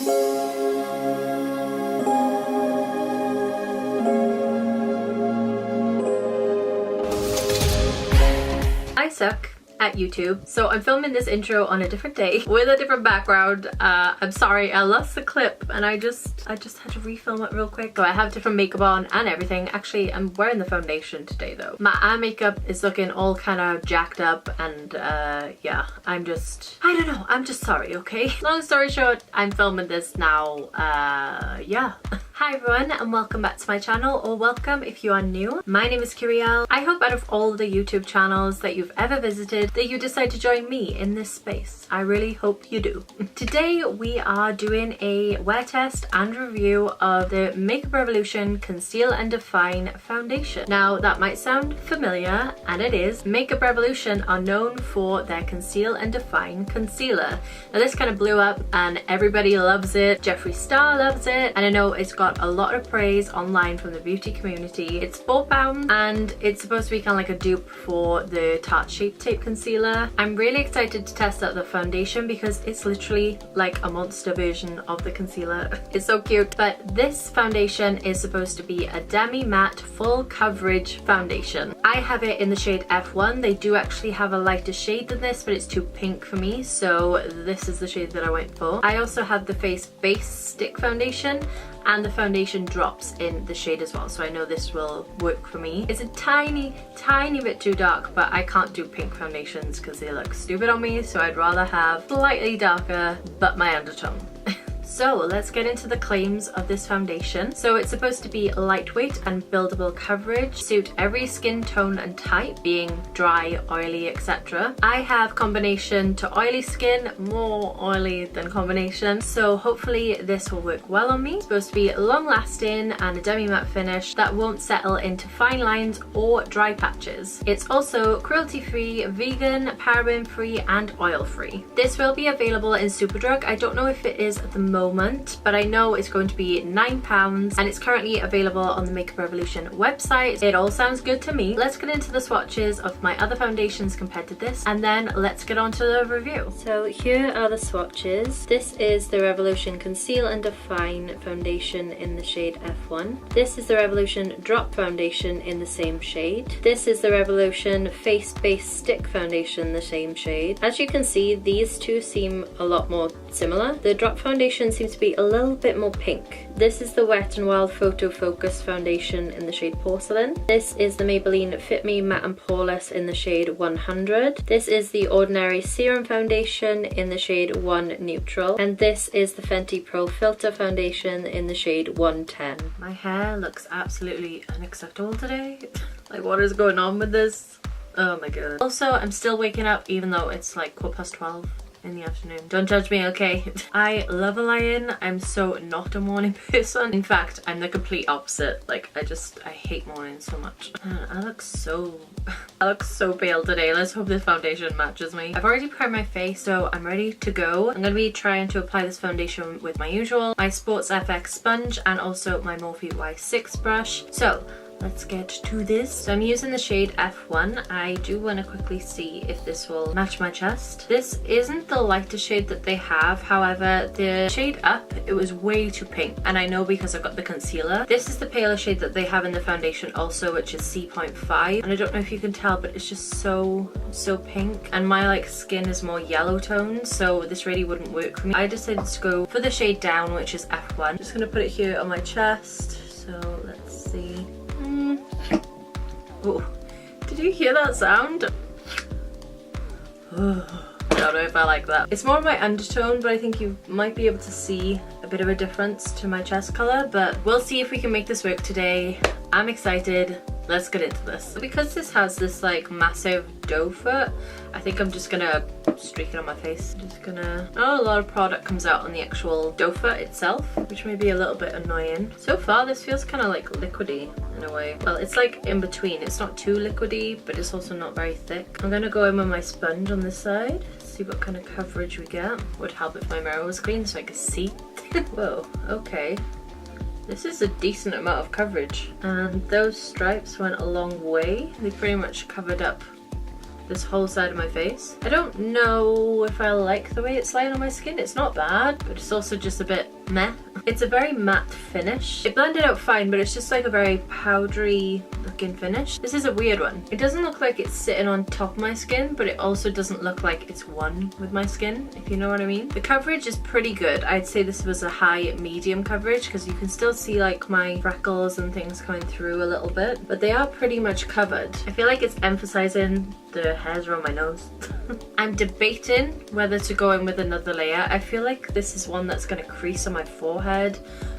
I suck at YouTube, so I'm filming this intro on a different day with a different background. I'm sorry, I lost the clip and I just had to refilm it real quick. So I have different makeup on and everything. Actually, I'm wearing the foundation today though. My eye makeup is looking all kind of jacked up and yeah, I don't know, I'm just sorry, okay? Long story short, I'm filming this now, yeah. Hi everyone and welcome back to my channel, or welcome if you are new. My name is Kyrielle. I hope out of all the YouTube channels that you've ever visited that you decide to join me in this space. I really hope you do. Today we are doing a wear test and review of the Makeup Revolution Conceal and Define Foundation. Now that might sound familiar, and it is. Makeup Revolution are known for their Conceal and Define concealer. Now this kind of blew up and everybody loves it. Jeffree Star loves it, and I know it's got a lot of praise online from the beauty community. It's £4 and it's supposed to be kind of like a dupe for the Tarte Shape Tape concealer. I'm really excited to test out the foundation because it's literally like a monster version of the concealer. It's so cute. But this foundation is supposed to be a demi matte full coverage foundation. I have it in the shade F1. They do actually have a lighter shade than this, but it's too pink for me, so this is the shade that I went for. I also have the Face Base Stick Foundation, and the foundation drops in the shade as well, so I know this will work for me. It's a tiny bit too dark, but I can't do pink foundations because they look stupid on me, so I'd rather have slightly darker but my undertone. So let's get into the claims of this foundation. So it's supposed to be lightweight and buildable coverage, suit every skin tone and type, being dry, oily, etc. I have combination to oily skin, more oily than combination, so hopefully this will work well on me. It's supposed to be long lasting and a demi matte finish that won't settle into fine lines or dry patches. It's also cruelty free, vegan, paraben free and oil free. This will be available in Superdrug. I don't know if it is at the moment, but I know it's going to be £9 and it's currently available on the Makeup Revolution website. It all sounds good to me. Let's get into the swatches of my other foundations compared to this, and then let's get on to the review. So here are the swatches. This is the Revolution Conceal and Define Foundation in the shade F1. This is the Revolution Drop Foundation in the same shade. This is the Revolution Face Base Stick Foundation, the same shade. As you can see, these two seem a lot more similar. The Drop Foundation seems to be a little bit more pink. This is the Wet n Wild Photo Focus Foundation in the shade Porcelain. This is the Maybelline Fit Me Matte and Poreless in the shade 100. This is the Ordinary Serum Foundation in the shade 1 Neutral. And this is the Fenty Pro Filter Foundation in the shade 110. My hair looks absolutely unacceptable today. Like, what is going on with this? Oh my god. Also, I'm still waking up even though it's like 12:15 in the afternoon. Don't judge me, okay? I love a lie-in. I'm so not a morning person. In fact, I'm the complete opposite. Like, I hate mornings so much. I look so pale today. Let's hope this foundation matches me. I've already primed my face, so I'm ready to go. I'm gonna be trying to apply this foundation with my usual, my Sports FX sponge, and also my Morphe Y6 brush. So let's get to this. So I'm using the shade F1. I do want to quickly see if this will match my chest. This isn't the lightest shade that they have. However, the shade up, it was way too pink. And I know because I've got the concealer. This is the paler shade that they have in the foundation also, which is C.5. And I don't know if you can tell, but it's just so pink. And my like skin is more yellow toned, so this really wouldn't work for me. I decided to go for the shade down, which is F1. Just gonna put it here on my chest. So let's see. Oh, did you hear that sound? I don't know if I like that. It's more of my undertone, but I think you might be able to see a bit of a difference to my chest color, but we'll see if we can make this work today. I'm excited. Let's get into this. Because this has this like massive doe foot, I think I'm just gonna streak it on my face. Oh, a lot of product comes out on the actual doe foot itself, which may be a little bit annoying. So far this feels kind of like liquidy in a way. Well, it's like in between. It's not too liquidy, but it's also not very thick. I'm gonna go in with my sponge on this side, see what kind of coverage we get. Would help if my mirror was clean so I could see. Whoa, okay. This is a decent amount of coverage, and those stripes went a long way. They pretty much covered up this whole side of my face. I don't know if I like the way it's lying on my skin. It's not bad, but it's also just a bit meh. It's a very matte finish. It blended out fine, but it's just like a very powdery looking finish. This is a weird one. It doesn't look like it's sitting on top of my skin, but it also doesn't look like it's one with my skin, if you know what I mean. The coverage is pretty good. I'd say this was a high medium coverage because you can still see like my freckles and things coming through a little bit, but they are pretty much covered. I feel like it's emphasizing the hairs around my nose. I'm debating whether to go in with another layer. I feel like this is one that's going to crease on my forehead,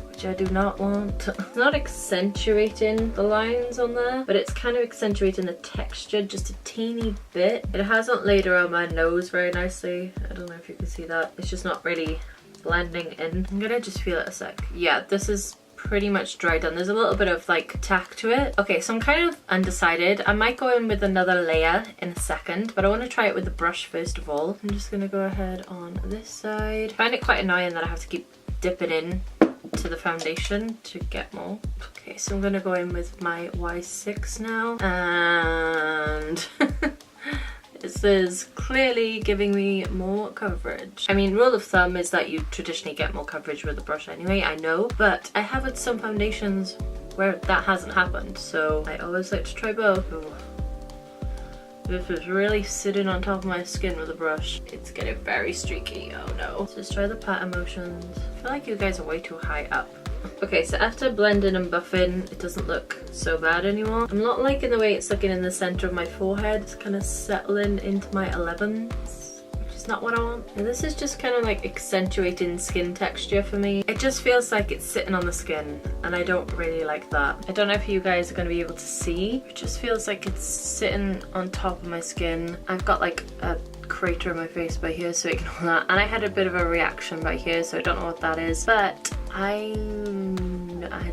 which I do not want. It's not accentuating the lines on there, but it's kind of accentuating the texture just a teeny bit. It hasn't laid around my nose very nicely. I don't know if you can see that. It's just not really blending in. I'm gonna just feel it a sec. Yeah, this is pretty much dry done. There's a little bit of like tack to it. Okay, so I'm kind of undecided. I might go in with another layer in a second, but I want to try it with the brush first of all. I'm just gonna go ahead on this side. I find it quite annoying that I have to keep dipping in to the foundation to get more. Okay, so I'm gonna go in with my Y6 now, and this is clearly giving me more coverage. I mean, rule of thumb is that you traditionally get more coverage with a brush anyway, I know, but I have had some foundations where that hasn't happened, so I always like to try both. Ooh. This is really sitting on top of my skin with a brush. It's getting very streaky, oh no. Let's just try the pattern motions. I feel like you guys are way too high up. Okay, so after blending and buffing, it doesn't look so bad anymore. I'm not liking the way it's looking in the center of my forehead. It's kind of settling into my 11s, which is not what I want. And this is just kind of like accentuating skin texture for me. It just feels like it's sitting on the skin, and I don't really like that. I don't know if you guys are going to be able to see. It just feels like it's sitting on top of my skin. I've got like a crater in my face by here, so ignore that. And I had a bit of a reaction by here, so I don't know what that is, but I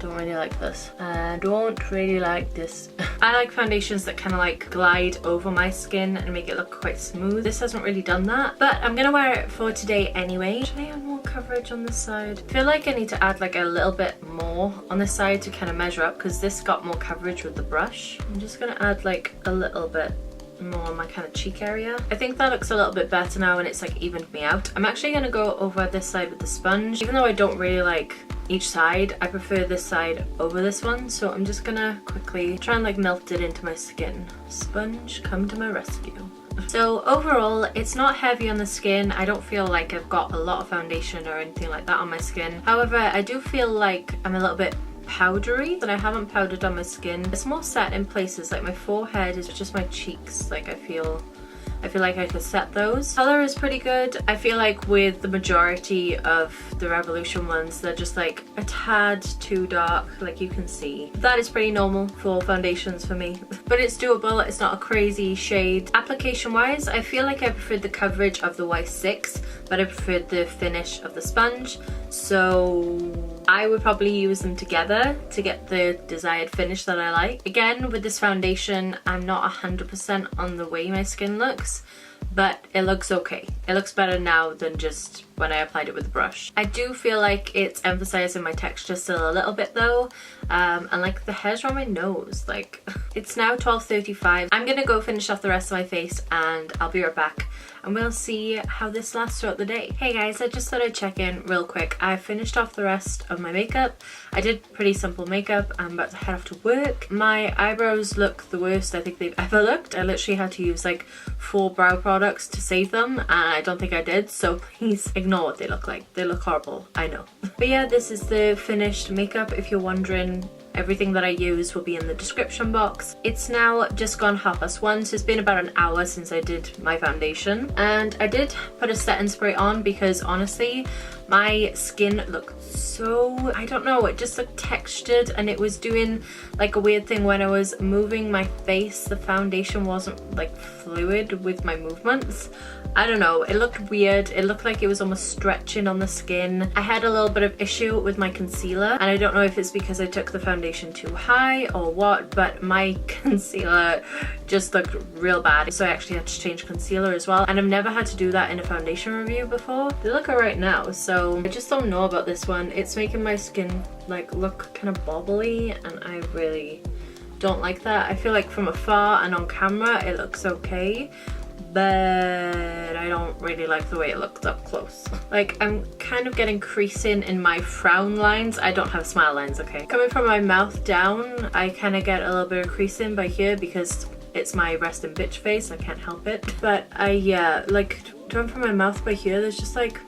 don't really like this. I don't really like this. I like foundations that kind of like glide over my skin and make it look quite smooth. This hasn't really done that, but I'm gonna wear it for today anyway. Should I have more coverage on this side? I feel like I need to add like a little bit more on this side to kind of measure up, because this got more coverage with the brush. I'm just gonna add like a little bit more on my kind of cheek area. I think that looks a little bit better now, and it's like evened me out. I'm actually gonna go over this side with the sponge. Even though I don't really like each side, I prefer this side over this one, so I'm just gonna quickly try and like melt it into my skin. Sponge, come to my rescue. So overall, it's not heavy on the skin. I don't feel like I've got a lot of foundation or anything like that on my skin. However, I do feel like I'm a little bit powdery, that I haven't powdered on my skin. It's more set in places, like my forehead is just my cheeks. Like I feel like I could set those. Color is pretty good. I feel like with the majority of the Revolution ones, they're just like a tad too dark, like you can see. That is pretty normal for foundations for me, but it's doable. It's not a crazy shade. Application wise, I feel like I preferred the coverage of the Y6, but I preferred the finish of the sponge, so I would probably use them together to get the desired finish that I like. Again, with this foundation, I'm not 100% on the way my skin looks, but it looks okay. It looks better now than just when I applied it with the brush. I do feel like it's emphasizing my texture still a little bit though, and like the hairs around my nose, like it's now 12:35. I'm gonna go finish off the rest of my face and I'll be right back and we'll see how this lasts throughout the day. Hey guys, I just thought I'd check in real quick. I finished off the rest of my makeup. I did pretty simple makeup. I'm about to head off to work. My eyebrows look the worst I think they've ever looked. I literally had to use like 4 brow products to save them, and I don't think I did, so please ignore what they look like. They look horrible, I know. But yeah, this is the finished makeup. If you're wondering, everything that I use will be in the description box. It's now just gone 1:30, so it's been about an hour since I did my foundation. And I did put a setting spray on because honestly, my skin looked so, I don't know, it just looked textured, and it was doing like a weird thing when I was moving my face. The foundation wasn't like fluid with my movements. I don't know, it looked weird. It looked like it was almost stretching on the skin. I had a little bit of issue with my concealer, and I don't know if it's because I took the foundation too high or what, but my concealer just looked real bad. So I actually had to change concealer as well, and I've never had to do that in a foundation review before. They look alright now, so I just don't know about this one. It's making my skin like look kind of bobbly, and I really don't like that. I feel like from afar and on camera it looks okay, but I don't really like the way it looks up close. Like, I'm kind of getting creasing in my frown lines. I don't have smile lines, okay? Coming from my mouth down, I kind of get a little bit of creasing by here because it's my resting bitch face. I can't help it. But yeah, like, going from my mouth by here, there's just like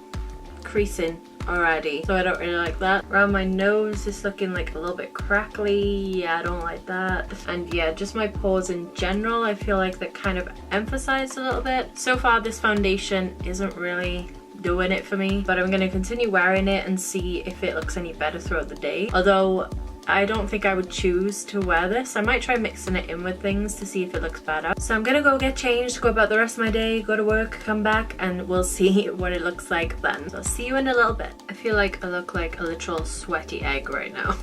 creasing already, so I don't really like that. Around my nose is looking like a little bit crackly. Yeah, I don't like that. And yeah, just my pores in general, I feel like that kind of emphasized a little bit. So far this foundation isn't really doing it for me, but I'm going to continue wearing it and see if it looks any better throughout the day. Although I don't think I would choose to wear this. I might try mixing it in with things to see if it looks better. So I'm gonna go get changed, go about the rest of my day, go to work, come back, and we'll see what it looks like then. So I'll see you in a little bit. I feel like I look like a literal sweaty egg right now.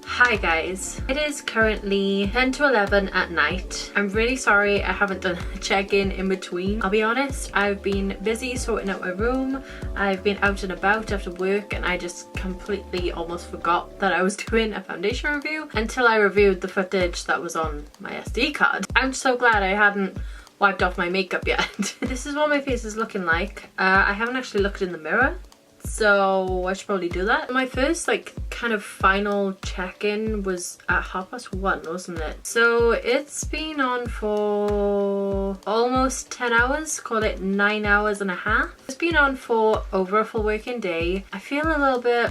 Hi guys, it is currently 10 to 11 at night. I'm really sorry I haven't done a check-in in between. I'll be honest, I've been busy sorting out my room. I've been out and about after work and I just completely almost forgot that I was doing a foundation review until I reviewed the footage that was on my SD card. I'm so glad I hadn't wiped off my makeup yet. This is what my face is looking like. I haven't actually looked in the mirror, so I should probably do that. My first like kind of final check-in was at 1:30, wasn't it? So it's been on for almost 10 hours, call it 9 hours and a half. It's been on for over a full working day. I feel a little bit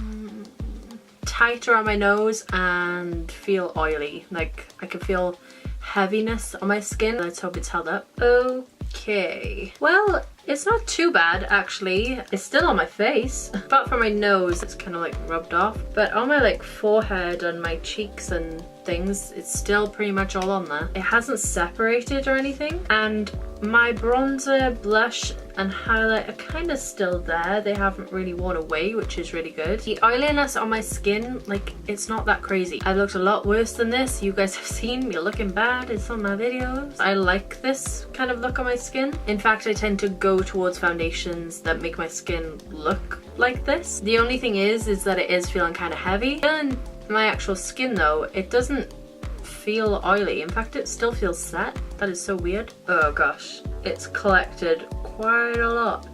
tight around my nose and feel oily. Like I can feel heaviness on my skin. Let's hope it's held up. Okay, well, it's not too bad actually. It's still on my face. Apart from my nose, it's kind of like rubbed off. But on my like forehead and my cheeks and things, it's still pretty much all on there. It hasn't separated or anything. And my bronzer, blush and highlight are kind of still there. They haven't really worn away, which is really good. The oiliness on my skin, like, it's not that crazy. I looked a lot worse than this. You guys have seen me looking bad in some of my videos. I like this kind of look on my skin. In fact, I tend to go towards foundations that make my skin look like this. The only thing is that it is feeling kind of heavy. Feeling my actual skin though, it doesn't feel oily. In fact, it still feels set. That is so weird. Oh gosh, it's collected quite a lot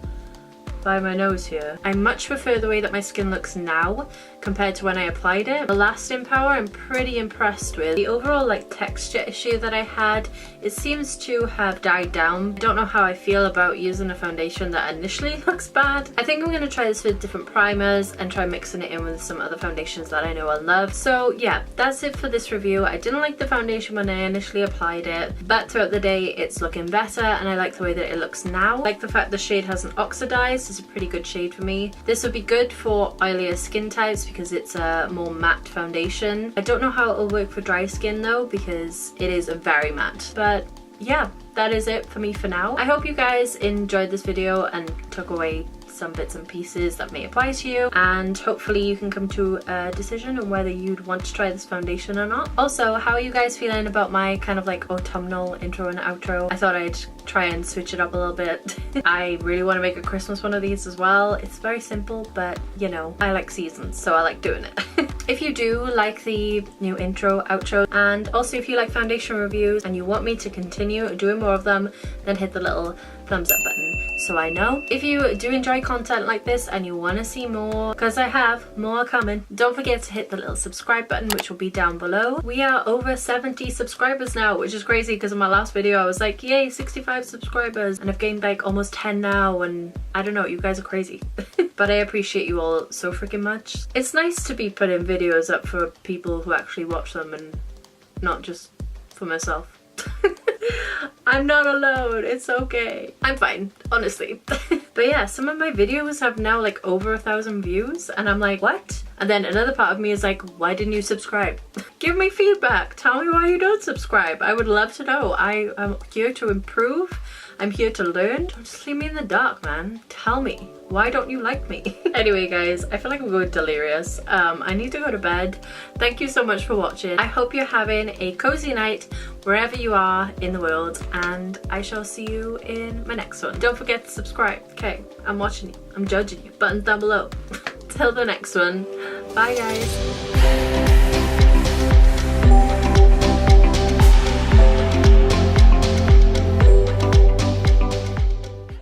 by my nose here. I much prefer the way that my skin looks now compared to when I applied it. The lasting power I'm pretty impressed with. The overall like texture issue that I had, it seems to have died down. I don't know how I feel about using a foundation that initially looks bad. I think I'm going to try this with different primers and try mixing it in with some other foundations that I know I love. So yeah, that's it for this review. I didn't like the foundation when I initially applied it, but throughout the day it's looking better and I like the way that it looks now. I like the fact the shade hasn't oxidized. It's a pretty good shade for me. This would be good for oilier skin types because it's a more matte foundation. I don't know how it will work for dry skin though because it is a very matte. But yeah, that is it for me for now. I hope you guys enjoyed this video and took away some bits and pieces that may apply to you, and hopefully you can come to a decision on whether you'd want to try this foundation or not. Also, how are you guys feeling about my kind of like autumnal intro and outro? I thought I'd try and switch it up a little bit. I really want to make a Christmas one of these as well. It's very simple, but you know, I like seasons, so I like doing it. If you do like the new intro, outro, and also if you like foundation reviews and you want me to continue doing more of them, then hit the little thumbs up button so I know. If you do enjoy content like this and you want to see more, because I have more coming, don't forget to hit the little subscribe button, which will be down below. We are over 70 subscribers now, which is crazy because in my last video I was like, yay, 65 subscribers, and I've gained like almost 10 now, and I don't know, you guys are crazy. But I appreciate you all so freaking much. It's nice to be putting videos up for people who actually watch them and not just for myself. I'm not alone, it's okay. I'm fine, honestly. But yeah, some of my videos have now like over 1,000 views and I'm like, what? And then another part of me is like, why didn't you subscribe? Give me feedback, tell me why you don't subscribe. I would love to know. I am here to improve. I'm here to learn. Don't just leave me in the dark, man. Tell me, why don't you like me? Anyway guys, I feel like I'm going delirious. I need to go to bed. Thank you so much for watching. I hope you're having a cozy night wherever you are in the world, and I shall see you in my next one. Don't forget to subscribe. Okay, I'm watching you. I'm judging you. Buttons down below. Till the next one. Bye guys.